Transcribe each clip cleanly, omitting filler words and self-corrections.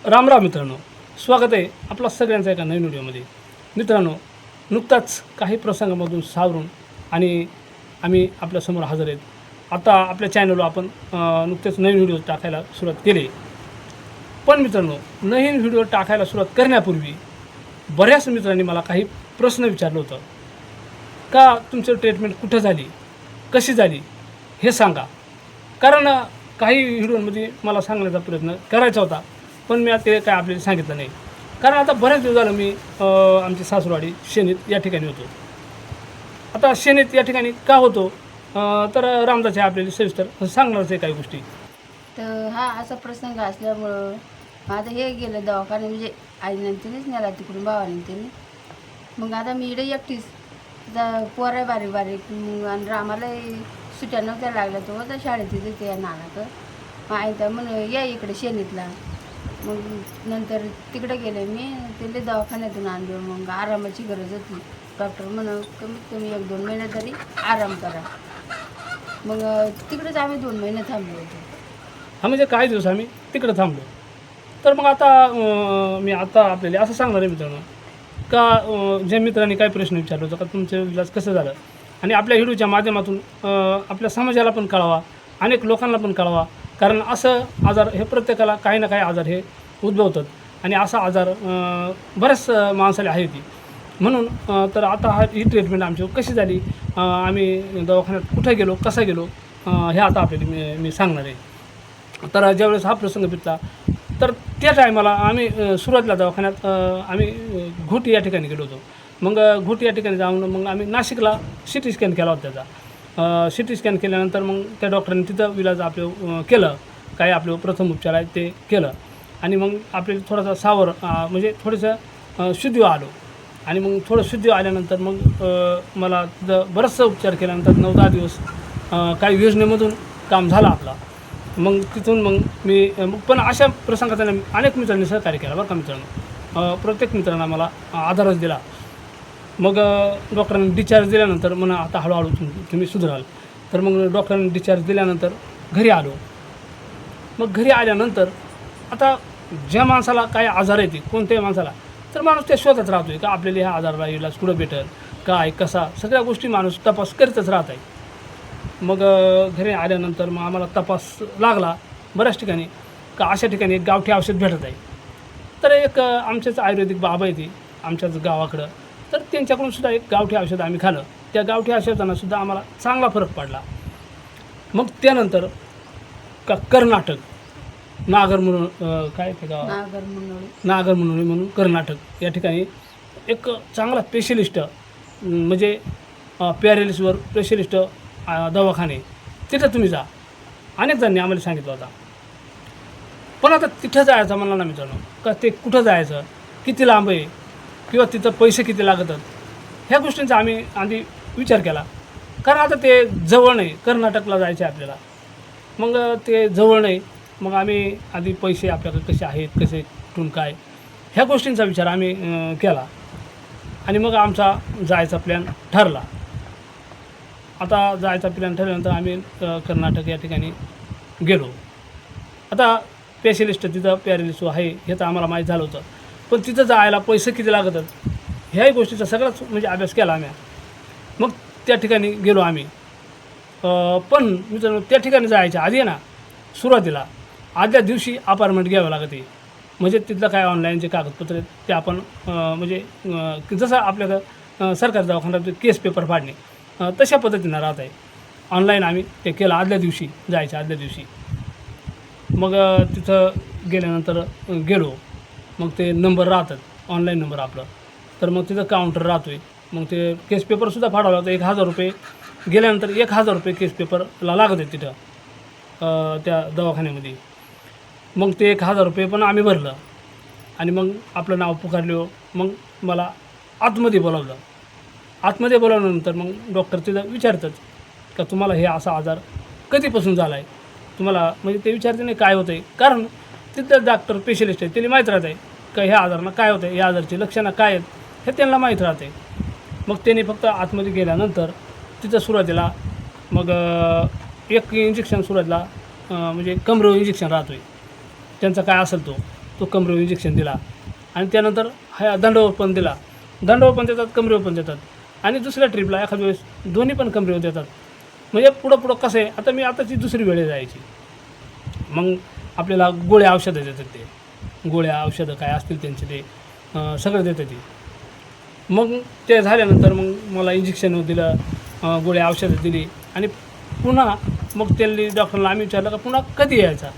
राम राम मित्रांनो, स्वागत आहे आपला सगळ्यांचा एका नवीन व्हिडिओमध्ये. मित्रांनो, नुकताच काही प्रसंगामधून सावरून आणि आम्ही आपल्यासमोर हजर आहेत. आता आपल्या चॅनलवर आपण नुकतेच नवीन व्हिडिओ टाकायला सुरुवात केली. पण मित्रांनो, नवीन व्हिडिओ टाकायला सुरुवात करण्यापूर्वी बऱ्याच मित्रांनी मला काही प्रश्न विचारलं होतं का तुमचं ट्रीटमेंट कुठं झाली, कशी झाली हे सांगा. कारण काही व्हिडिओमध्ये मला सांगण्याचा प्रयत्न करायचा होता, पण मी ते काय आपल्याला सांगितलं नाही. कारण आता बऱ्याच दिवस झालं मी आमची सासूरवाडी शेनीत या ठिकाणी होतो. आता शेनीत या ठिकाणी का होतो तर रामदास आपल्याला सविस्तर सांगणारच आहे काही गोष्टी. तर हा असा प्रसंग असल्यामुळं माझं हे गेलं दवाखाने, म्हणजे आईनं तिनेच नेला तिकडून, भावाने तिने. मग आता मी इकडे एकटीच पोरं बारीक बारीक, मग आणि रामालाही सुट्या नव्हत्या लागल्या, तो होता शाळेत तिथे त्या नानाकडं. मग आई तर म्हणून या इकडे शेनीतला. मग नंतर तिकडे गेले मी, तिथे दवाखान्यातून आणलं. मग आरामाची गरज होती. डॉक्टर म्हणून कमीत कमी 1-2 महिने तरी आराम करा. मग तिकडेच आम्ही 2 महिने थांबलो होतो. हा, म्हणजे काही दिवस आम्ही तिकडं थांबलो. तर मग आता मी आता आपल्याला असं सांगणार आहे मित्रांनो का ज्या मित्रांनी काही प्रश्न विचारला होता का तुमचं इलाज कसं झालं, आणि आपल्या व्हिडिओच्या माध्यमातून आपल्या समाजाला पण कळवा, अनेक लोकांना पण कळवा. कारण असं आजार हे प्रत्येकाला काही ना काही आजार हे उद्भवतात, आणि असा आजार बऱ्याच माणसाला आहे ती. म्हणून तर आता ही ट्रीटमेंट आमची कशी झाली, आम्ही दवाखान्यात कुठं गेलो, कसा गेलो, हे आता आपल्याला मी सांगणार आहे. तर ज्यावेळेस हा प्रसंग बितला तर त्या टायमाला आम्ही सुरुवातीला दवाखान्यात आम्ही घोटी या ठिकाणी गेलो होतो. मग घोटी या ठिकाणी जाऊन मग आम्ही नाशिकला CT स्कॅन केला होता त्याचा. CT स्कॅन केल्यानंतर मग त्या डॉक्टरांनी तिथं इलाज आपलं केलं, काय आपलं प्रथम उपचार आहे ते केलं. आणि मग आपल्याला थोडासा सावर म्हणजे थोडंसं शुद्धी आलो. आणि मग थोडं शुद्धी आल्यानंतर मग मला तिथं बरंचसं उपचार केल्यानंतर 9-10 दिवस काही योजनेमधून काम झालं आपला. मग तिथून मग मी पण अशा प्रसंगात अनेक मित्रांनी सहकार्य केलं बरं का मित्रांनो. प्रत्येक मित्रांना मला आधारच दिला. मग डॉक्टरांनी डिस्चार्ज दिल्यानंतर म्हणा आता हळूहळू तुम्ही सुधाराल. तर मग डॉक्टरांनी डिस्चार्ज दिल्यानंतर घरी आलो. मग घरी आल्यानंतर आता ज्या माणसाला काय आजार येते कोणत्याही माणसाला, तर माणूस ते शोधत राहतो आहे का आपल्याला ह्या आजाराला इलाज कुठं भेटेल, काय कसा, सगळ्या गोष्टी माणूस तपास करीतच राहत आहे. मग घरी आल्यानंतर मग आम्हाला तपास लागला बऱ्याच ठिकाणी का अशा ठिकाणी एक गावठी औषध भेटत आहे. तर एक आमच्याच आयुर्वेदिक बाबा आहे ती आमच्याच गावाकडं, तर त्यांच्याकडून सुद्धा एक गावठी औषध आम्ही खाल्लं. त्या गावठी औषधांनासुद्धा आम्हाला चांगला फरक पडला. मग त्यानंतर का कर्नाटक नागर म्हणून काय ते गाव नागर म्हणून कर्नाटक या ठिकाणी एक चांगला स्पेशलिस्ट म्हणजे पॅरालिसिसवर स्पेशलिस्ट दवाखाने, तिथं तुम्ही जा. अनेक जणांनी आम्हाला सांगितलं होता. पण आता तिथं जायचं म्हणलं ना मित्रांनो का ते कुठं जायचं, किती लांब आहे, किंवा तिथं पैसे किती लागतात, ह्या गोष्टींचा आम्ही आधी विचार केला. कारण आता ते जवळ नाही, कर्नाटकला जायचं आहे आपल्याला. मग ते जवळ नाही, मग आम्ही आधी पैसे आपल्याकडे कसे आहेत, कसे कुठून काय, ह्या गोष्टींचा विचार आम्ही केला. आणि मग आमचा जायचा प्लॅन ठरला. आता जायचा प्लॅन ठरल्यानंतर आम्ही कर्नाटक या ठिकाणी गेलो. आता स्पेशलिस्ट तिथं पॅरालिसिस आहे हे तर आम्हाला माहीत झालं होतं, पण तिथं जायला पैसे किती लागतात ह्याही गोष्टीचा सगळाच म्हणजे अभ्यास केला आम्ही. मग त्या ठिकाणी गेलो आम्ही. पण मित्रांनो, त्या ठिकाणी जायच्या आधी ना सुरुवातीला आदल्या दिवशी अपार्टमेंट घ्यावं लागते. म्हणजे तिथलं काय ऑनलाईन जे कागदपत्र आहेत ते आपण म्हणजे जसं आपल्याकडं सरकारी दवाखान्यात केस पेपर फाडणे तशा पद्धतीनं राहत आहे. ऑनलाईन आम्ही ते केलं आदल्या दिवशी, जायच्या आदल्या दिवशी. मग तिथं गेल्यानंतर गेलो. मग ते नंबर राहतात ऑनलाईन नंबर आपलं, तर मग तिथं काउंटर राहतो आहे. मग ते केस पेपरसुद्धा फाडावं लागतं. 1000 रुपये गेल्यानंतर 1000 रुपये केस पेपरला लागत आहे तिथं त्या दवाखान्यामध्ये. मग ते 1000 रुपये पण आम्ही भरलं. आणि मग आपलं नाव पुकारलं. मग मला आतमध्ये बोलावलं. आतमध्ये बोलावल्यानंतर मग डॉक्टर तिथं विचारतात का तुम्हाला हे असा आजार कधीपासून झाला आहे तुम्हाला, म्हणजे ते विचारते नाही काय होतं आहे. कारण तिथं डॉक्टर स्पेशलिस्ट आहे, त्याला माहीत राहत आहे का ह्या आजारांना काय होतं आहे, या आजारची लक्षणं काय आहेत हे त्यांना माहीत राहते. मग त्यांनी फक्त आतमध्ये गेल्यानंतर तिथं सुरुवातीला मग एक इंजेक्शन सुरुवातीला म्हणजे कमरेवर इंजेक्शन राहतो आहे त्यांचा काय असेल तो, तो कमरेवर इंजेक्शन दिला आणि त्यानंतर हा दंडावर पण दिला. दंडावर पण देतात, कमरेवर पण देतात आणि दुसऱ्या ट्रिपला एखाद्या वेळेस दोन्ही पण कमरेवर देतात. म्हणजे पुढं कसं आहे, आता मी आताची दुसरी वेळ जायची. मग आपल्याला गोळ्या औषधं देतात, ते गोळ्या औषधं काय असतील त्यांचे ते सगळं देतात ते. मग ते झाल्यानंतर मग मला इंजेक्शन दिलं, गोळ्या औषधं दिली आणि पुन्हा मग त्यांनी डॉक्टरला आम्ही विचारलं का पुन्हा कधी यायचा,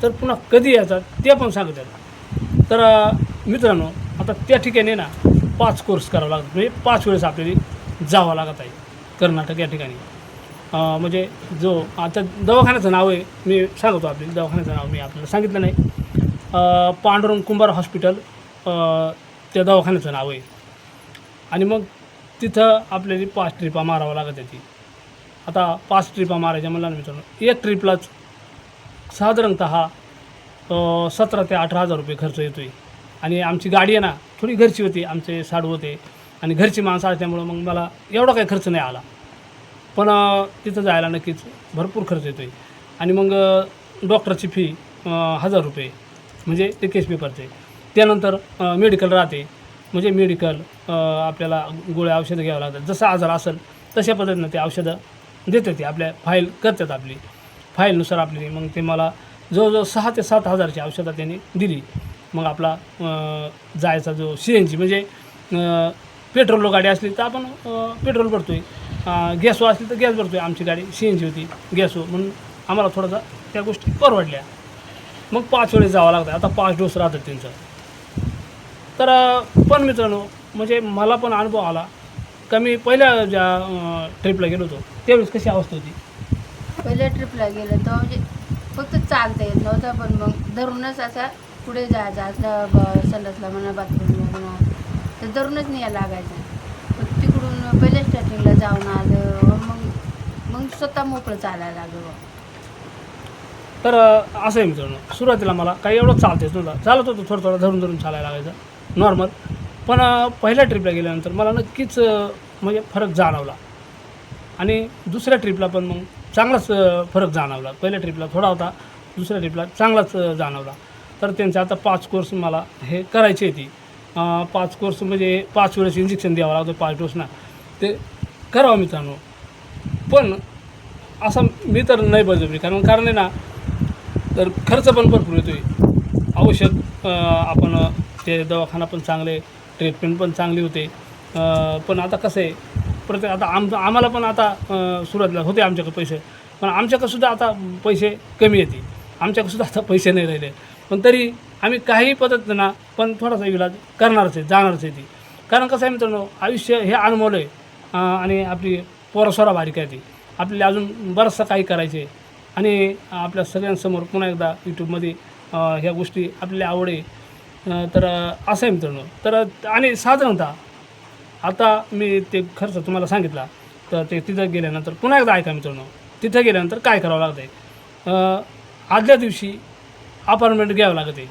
तर पुन्हा कधी यायचा ते पण सांगतात. तर मित्रांनो, आता त्या ठिकाणी ना 5 कोर्स करावं लागतात, म्हणजे 5 वेळेस आपल्याला जावं लागत आहे कर्नाटक या ठिकाणी. म्हणजे जो आता दवाखान्याचं नाव आहे मी सांगतो, आपली दवाखान्याचं नाव मी आपल्याला सांगितलं नाही. पांडुरंग कुंभार हॉस्पिटल त्या दवाखान्याचं नाव आहे. आणि मग तिथं आपल्याला 5 ट्रिपा मारावं लागत आहे. आता 5 ट्रिपा मारायच्या म्हणलं ना मित्रांनो, एक ट्रिपलाच साधारणतः 17,000 ते 18,000 रुपये खर्च येतो आहे. आणि आमची गाडी आहे ना थोडी घरची होती, आमचे साडू होते आणि घरची माणसं असल्यामुळं मग मला एवढा काही खर्च नाही आला. पण तिथं जायला नक्कीच भरपूर खर्च येतो आहे. आणि मग डॉक्टरची फी 1,000 रुपये, म्हणजे ते केस पेपरचे. त्यानंतर मेडिकल राहते, म्हणजे मेडिकल आपल्याला गोळ्या औषधं घ्यावं लागतात. जसं आजार असेल तशा पद्धतीनं ते औषधं देतात, ते आपल्या फाईल करतात, आपली फाईलनुसार आपली. मग ते मला जवळजवळ 6,000 ते 7,000ची औषधं त्यांनी दिली. मग आपला जायचा जो CNG म्हणजे पेट्रोल गाडी असली तर आपण पेट्रोल भरतो आहे, गॅसवर असली तर गॅस भरतो आहे. आमची गाडी CNG होती, गॅसवर, म्हणून आम्हाला थोडासा त्या गोष्टी परवडल्या. मग 5 वेळेस जावं लागतं. आता 5 डोस राहतात त्यांचं. तर पण मित्रांनो, म्हणजे मला पण अनुभव आला का मी पहिल्या ज्या ट्रिपला गेलो होतो त्यावेळेस कशी अवस्था होती. पहिल्या ट्रिपला गेलं तर म्हणजे फक्त चालता येत नव्हतं, पण मग धरूनच असा पुढे जायचा असला, सलसला म्हणा, बाथरूमला म्हणा, तर धरूनच नाही लागायचं. मग तिकडून पहिल्या स्टार्टिंगला जाऊन आलं, मग स्वतः मोकळं चालायला लागलं. तर असं आहे मित्रांनो, सुरुवातीला मला काही एवढं चालतेच नव्हतं, चालत होतं थोडं धरून धरून चालायला लागायचं नॉर्मल. पण पहिल्या ट्रिपला गेल्यानंतर मला नक्कीच म्हणजे फरक जाणवला. आणि दुसऱ्या ट्रिपला पण मग चांगलाच फरक जाणवला. पहिल्या ट्रिपला थोडा होता, दुसऱ्या ट्रिपला चांगलाच जाणवला. तर त्यांचे आता 5 कोर्स मला हे करायची होती. 5 कोर्स म्हणजे 5 वेळेस इंजेक्शन द्यावं लागतं, 5 डोस ना, ते करावं मित्रांनो. पण असं मी तर नाही बळजबरी, कारण आहे ना, तर खर्च पण भरपूर येतो आहे. औषध आपण ते दवाखाना पण चांगले, ट्रीटमेंट पण चांगली होते. पण आता कसं आहे, प्रत्येक आता आम्हाला पण आता सुरुवातीला होते आमच्याकडे पैसे, पण आमच्याकडंसुद्धा आता पैसे कमी येते. आमच्याकडंसुद्धा आता पैसे नाही राहिले. पण तरी आम्ही काही पद्धत ना पण थोडासा इलाज करणारच आहे, जाणारच आहे ती. कारण कसं आहे मित्रांनो, आयुष्य हे अनमोल आहे. आणि आपली पोरसोरा बारीक आहे ती. आपल्याला अजून बरंचसं काही करायचं आहे. आणि आपल्या सगळ्यांसमोर पुन्हा एकदा यूट्यूबमध्ये ह्या गोष्टी आपल्याला आवड आहे. तर असं आहे मित्रांनो. तर आणि साधारणतः आता मी ते खर्च तुम्हाला सांगितला, तर ते तिथं गेल्यानंतर पुन्हा एकदा ऐका मित्रांनो, तिथं गेल्यानंतर काय करावं लागतं आहे. आदल्या दिवशी अपॉइंटमेंट घ्यावं लागत आहे,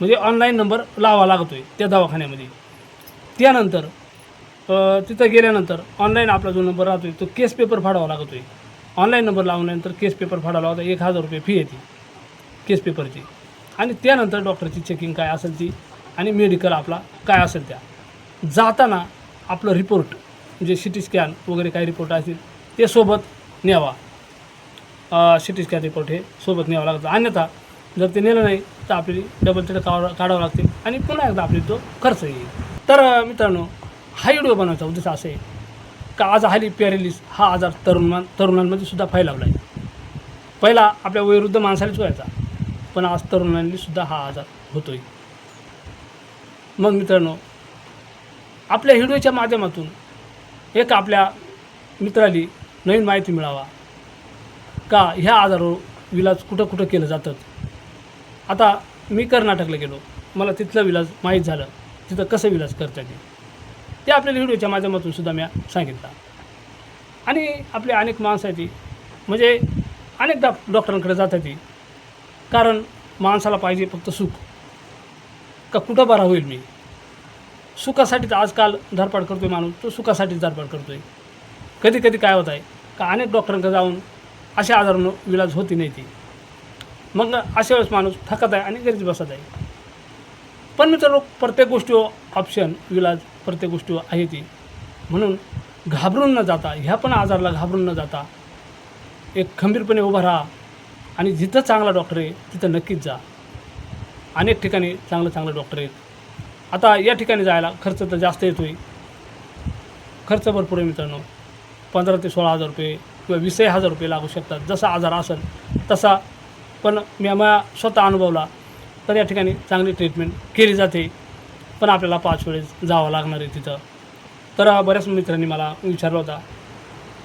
म्हणजे ऑनलाईन नंबर लावावा लागतो आहे त्या दवाखान्यामध्ये. त्यानंतर तिथं गेल्यानंतर ऑनलाईन आपला जो नंबर राहतो आहे तो केस पेपर फाडावा लागतो आहे. ऑनलाईन नंबर लावल्यानंतर केस पेपर फाडावा लागतो, 1,000 रुपये फी येते केस पेपरची. आणि त्यानंतर डॉक्टरची चेकिंग काय असेल ती, आणि मेडिकल आपला काय असेल त्या. जाताना आपलं रिपोर्ट म्हणजे CT स्कॅन वगैरे काही रिपोर्ट असतील ते सोबत न्यावा. CT स्कॅन रिपोर्ट हे सोबत न्यावं लागतं. अन्यथा जर ते नेलं नाही तर आपली डबल तिथं काढावं लागते आणि पुन्हा एकदा आपली तो खर्च येईल. तर मित्रांनो, हा व्हिडिओ बनवायचा उद्देश असं आहे का आज हल्ली पॅरेलिस हा आजार तरुणांमध्ये सुद्धा फैलावला आहे. पहिला आपल्या वयोवृद्ध माणसालाच व्हायचा, पण आज तरुणांनी सुद्धा हा आजार होतो आहे. मग मित्रांनो, आपल्या व्हिडिओच्या माध्यमातून एक आपल्या मित्राली नवीन माहिती मिळावा का ह्या आजारावर इलाज कुठं कुठं केलं जातं. आता मी कर्नाटकला गेलो, मला तिथलं इलाज माहीत झालं, तिथं कसं इलाज करता येईल ते आपल्याला व्हिडिओच्या माध्यमातून सुद्धा मी सांगितलं. आणि आपले अनेक माणसाची म्हणजे अनेक डॉक्टरांकडे जातात ती, कारण माणसाला पाहिजे फक्त सुख, का कुठं बरा होईल मी. सुखासाठीच आजकाल धडपड करतो आहे माणूस, तो सुखासाठीच धडपड करतो आहे. कधी कधी काय होत आहे का अनेक डॉक्टरांकडे जाऊन अशा आजारानं इलाज होती नाही ती. मग अशा वेळेस माणूस थकत आहे आणि घरीच बसत आहे. पण मित्रांनो प्रत्येक गोष्टी ऑप्शन विलाज प्रत्येक गोष्टी आहे ती, म्हणून घाबरून न जाता ह्या पण आजाराला घाबरून न जाता एक खंबीरपणे उभा राहा आणि जिथं चांगला डॉक्टर आहे तिथं नक्कीच जा. अनेक ठिकाणी चांगलं डॉक्टर आहेत. आता या ठिकाणी जायला खर्च तर जास्त येतो आहे, खर्च भरपूर आहे मित्रांनो. 15 ते 16 हजार रुपये किंवा 20,000 रुपये लागू शकतात, जसा आजार असेल तसा. पण मी स्वतः अनुभवला तर या ठिकाणी चांगली ट्रीटमेंट केली जाते, पण आपल्याला 5 वेळेस जावं लागणार आहे तिथं. तर बऱ्याच मित्रांनी मला विचारलं होता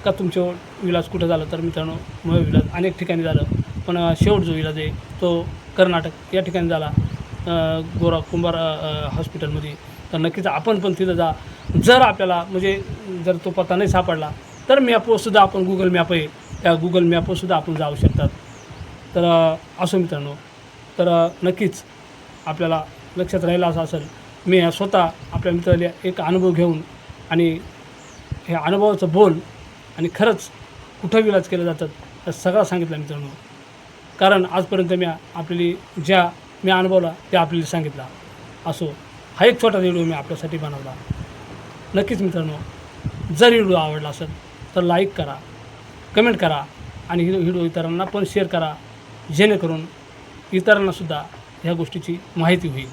का तुमचं विलाज कुठं झालं, तर मित्रांनो मग विलाज अनेक ठिकाणी झालं, पण शेवट जो विलाज आहे तो कर्नाटक या ठिकाणी झाला, गोरा कुंभार हॉस्पिटलमध्ये. तर नक्कीच आपण पण तिथं जा. जर आपल्याला म्हणजे जर तो पत्ता नाही सापडला तर मॅपवरसुद्धा आपण गुगल मॅप आहे त्या गुगल मॅपवरसुद्धा आपण जाऊ शकतात. तर असो मित्रांनो, तर नक्कीच आपल्याला लक्षात राहिलं असं असेल, मी स्वतः आपल्या मित्राला एक अनुभव घेऊन आणि हे अनुभवाचं बोल आणि खरंच कुठं विलाज केलं जातात तर सगळं सांगितलं मित्रांनो. कारण आजपर्यंत मी अनुभवला ते आपल्याला सांगितला. असो, हा एक छोटा व्हिडिओ मी आपल्यासाठी बनवला. नक्कीच मित्रांनो, जर व्हिडिओ आवडला असेल तर लाईक करा, कमेंट करा आणि व्हिडिओ इतरांना पण शेअर करा, जेणेकरून इतरांनासुद्धा ह्या गोष्टीची माहिती होईल.